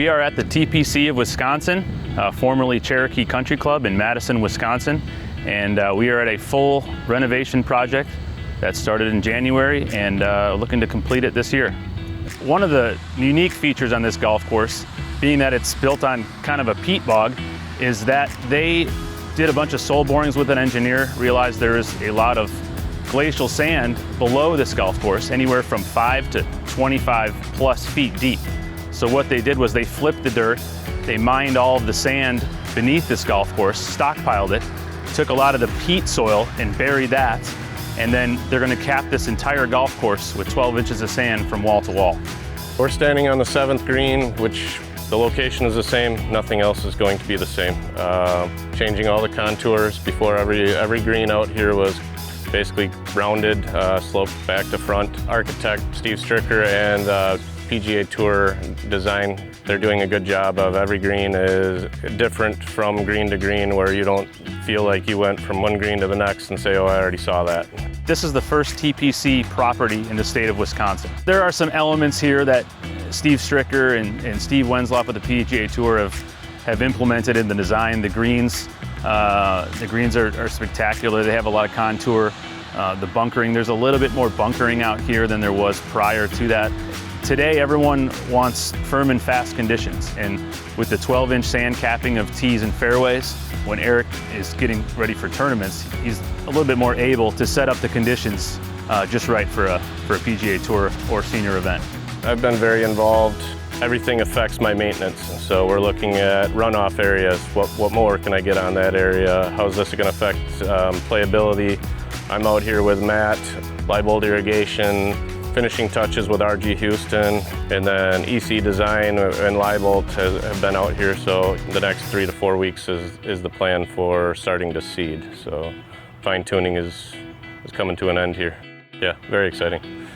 We are at the TPC of Wisconsin, formerly Cherokee Country Club in Madison, Wisconsin, and we are at a full renovation project that started in January and looking to complete it this year. One of the unique features on this golf course, being that it's built on kind of a peat bog, is that they did a bunch of soil borings with an engineer, realized there is a lot of glacial sand below this golf course, anywhere from 5 to 25 plus feet deep. So what they did was they flipped the dirt, they mined all of the sand beneath this golf course, stockpiled it, took a lot of the peat soil and buried that, and then they're going to cap this entire golf course with 12 inches of sand from wall to wall. We're standing on the 7th green, which the location is the same, nothing else is going to be the same. Changing all the contours. Before, every green out here was basically rounded, sloped back to front. Architect Steve Stricker and PGA Tour design, they're doing a good job of every green is different from green to green, where you don't feel like you went from one green to the next and say, oh, I already saw that. This is the first TPC property in the state of Wisconsin. There are some elements here that Steve Stricker and Steve Wensloff with the PGA Tour have implemented in the design. The greens are spectacular. They have a lot of contour. The bunkering, there's a little bit more bunkering out here than there was prior to that. Today, everyone wants firm and fast conditions, and with the 12-inch sand capping of tees and fairways, when Eric is getting ready for tournaments, he's a little bit more able to set up the conditions just right for a PGA Tour or senior event. I've been very involved. Everything affects my maintenance, so we're looking at runoff areas. What more can I get on that area? How's this going to affect playability? I'm out here with Matt, Leibold Irrigation, finishing touches with RG Houston, and then EC Design and Leibold have been out here, so the next 3 to 4 weeks is the plan for starting to seed. So fine tuning is coming to an end here. Yeah, very exciting.